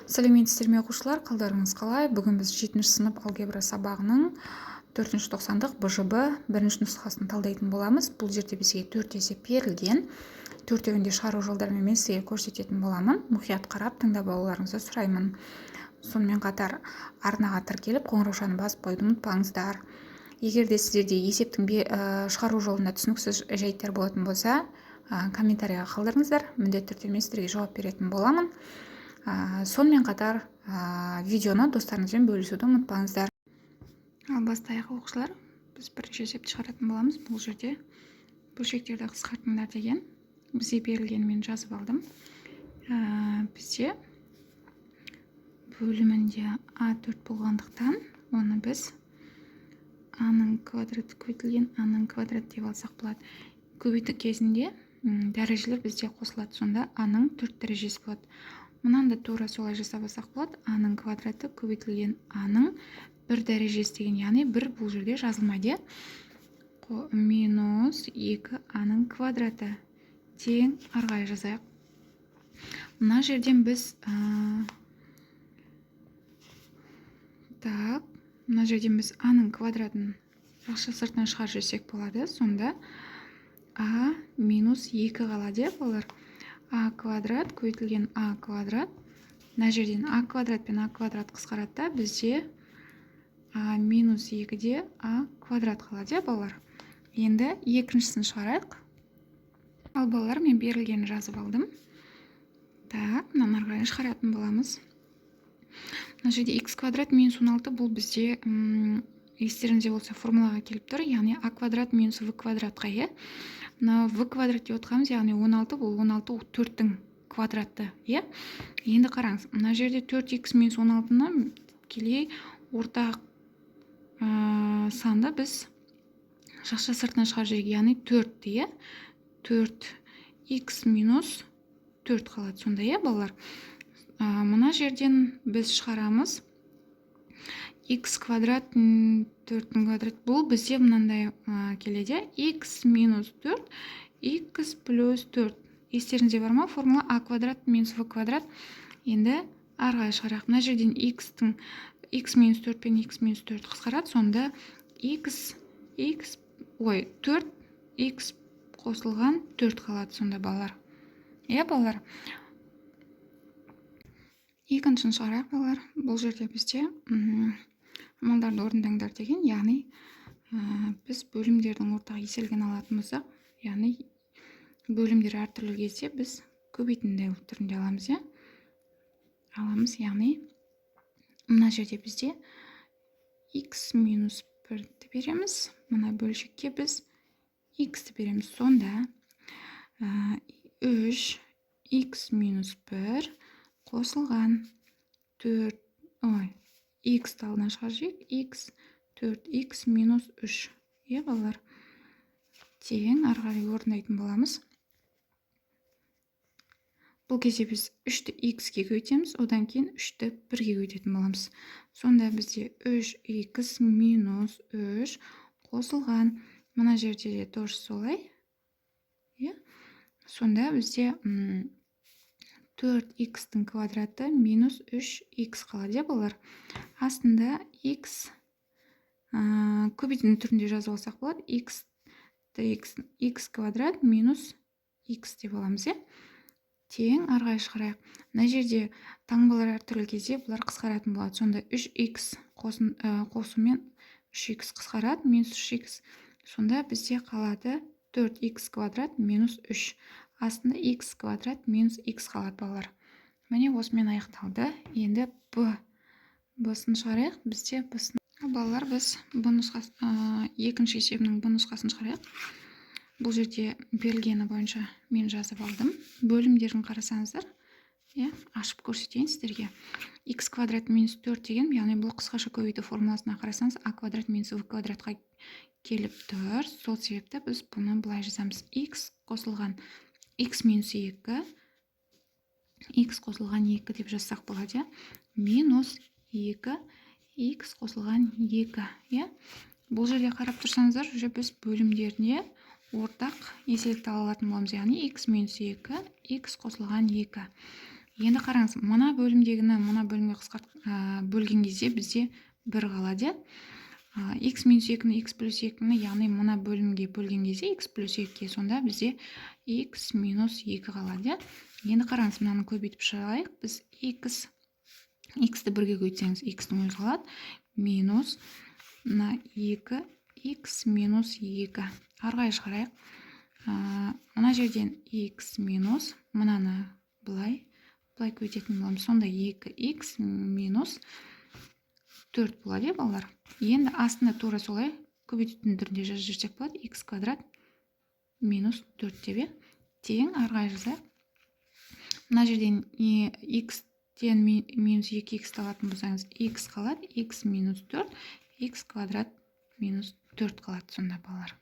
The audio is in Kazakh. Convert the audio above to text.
Сәлеметсіздер ме оқушылар, қалдарыңыз қалай? Бүгін біз 7 сынып алгебра сабағының 4 тоқсандық БЖБ бірінші нұсқасын талдайтын боламыз. Бұл жерде бізге 4 есеп берілген. Төртеуінде шығару жолдарымен мен сізге көрсететін боламын. Мұқият қарап тыңдап алуларыңызды сұраймын. Сонымен қатар арнаға тіркеліп қоңыраушаны басып қойды ұмытпаңыздар. Егер де сіздерде есептің шығару жолында түсініксіз жайттар болатын болса, комментарийға қалдырыңыздар. Міндетті түрде мен сіздерге жауап беретін боламын. Сонымен қатар видеоны достарыңызбен бөлісуді ұмытпаңыздар. Бастайық оқушылар. Біз бірінші есепті шығаратын боламыз. Бұл жерде бөлшектерді қысқартыңдар деген бізге берілгенін мен жазып алдым. Бізде бөлімінде А4 болғандықтан оны біз А-ның квадраты көбейтілген А-ның квадраты деп алсақ болады. Көбейту кезінде дәрежелер бізде қосылады. Сонда А-ның 4 дәрежесі болады. Мұнан да тура солай жасап алсақ болады. А-ның квадраты көбейтілген А-ның 1 дәрежесі деген, яғни 1 бұл жерде жазылмайды. Минус 2 А-ның квадраты тең арғай жазайық. Мына жерден біз А-ның квадратын жақша сыртынан шығарып жіберсек болады. Сонда А минус 2 қалады, олар. А квадрат көбейтілген А квадрат. Мына жерден А квадрат пен А квадрат қысқарады, бізде А минус 2-де А квадрат қалады, балалар. Енді екіншісін шығарайық. Ал балалар, мен берілгенін жазып алдым. Мынаны арқылы шығаратын боламыз. Мына жерде х квадрат минус 16, бұл бізде естеріңізде болса формулаға келіп тұр, яғни А квадрат минус В квадратқа, е. Мына В квадрат деп отырғанымыз, яғни 16, бұл 16 4-тің квадраты, е. Енді қараңыз, мына жерде 4х минус 16-ны келей ортақ санды біз жақша сыртынан шығарып жіберейік, яғни 4, е. 4х минус 4 қалады, сонда, е, балалар. Мына жерден біз шығарамыз х квадрат 4-тің квадрат, бұл бізде мынандай келеді, х минус 4, х плюс 4. Естеріңізде бар ма? Формула А квадрат минус В квадрат. Енді арғай шығарақ. Мына жерден х минус 4 пен х минус 4 қысқарады, сонда 4х қосылған 4 қалады, сонда, балалар. Балалар. Екіншін шығарақ, балалар. Бұл жерде бізде амалдарды орындаңдар деген, яғни біз бөлімдердің ортақ еселігін алатын болсақ, яғни бөлімдер әртүрлі кезде біз көбейтіндей түрінде аламыз, аламыз, яғни мына жерде бізде х минус 1-ді береміз, мына бөлшекке біз х-ті береміз, сонда 3х минус 1 қосылған 4, х-ті алдынан шығарып жейік, х 4х минус 3, балалар, тең арғай орындайтын боламыз. Бұл кезде біз 3-ті х-ке көбейтеміз, одан кейін 3-ті 1-ге көбейтетін боламыз. Сонда бізде 3х минус 3 қосылған, мына жерде де тоже солай. Сонда бізде 4х-тің квадраты минус 3х қалады, балалар. Астында х көбейтін түрінде жазып алсақ болады, х квадрат минус х деп аламыз, тең арғай шығарайық. Мына жерде таңбалар әртүрлі кезде бұлар қысқаратын болады. Сонда 3х қосумен 3х қысқарады, минус 3х. Сонда бізде қалады 4х квадрат минус 3. Астында х квадрат минус х қалады, балалар. Міне осымен аяқталды. Енді Б-сын шығарайық. Бізде Б-сын. Балалар, біз екінші есебінің Б нұсқасын шығарайық. Бұл жерде берілгені бойынша мен жазып алдым. Бөлімдерін қарасаңыздар, ашып көрсетейін сіздерге. Х квадрат минус 4 деген, яғни бұл қысқаша көбейту формуласына қарасаңыз, А квадрат минус В квадратқа келіп тұр. Сол себепті біз бұны былай жазамыз. Х қосылған х минус 2, х қосылған 2 деп жазсақ болады, минус 2, х қосылған 2. Бұл жерде қарап тұрсаңыздар, біз бөлімдеріне ортақ еселікті алатын боламыз, яғни х минус 2, х қосылған 2. Енді қараңыз, мына бөлімдегіні мына бөлімге бөлген кезде бізде 1 қалады. X минус 2-ні x плюс 2-ні, яғни мына бөлімге бөлген кезде x плюс 2-ге, сонда бізде x минус 2 қалады. Енді қараңыз, мынаны көбейтіп шығайық. Біз x-ті 1-ге көйтсеңіз, x-ті 0 қалады. Минус мына 2x минус 2. Арғай шығарайық. Мына жерден x минус, мынаны бұлай көбейтетін боламыз. Сонда 2x минус 4 болады, балалар. Енді астында тура солай көбейтудің түрінде жазып жүрсек болады. X квадрат минус 4 деп. Тең арғай жазайық. Мына жерден x-тен минус 2x алатын болсаңыз, x қалады. X минус 4, x квадрат минус 4 қалады сонда, балалар.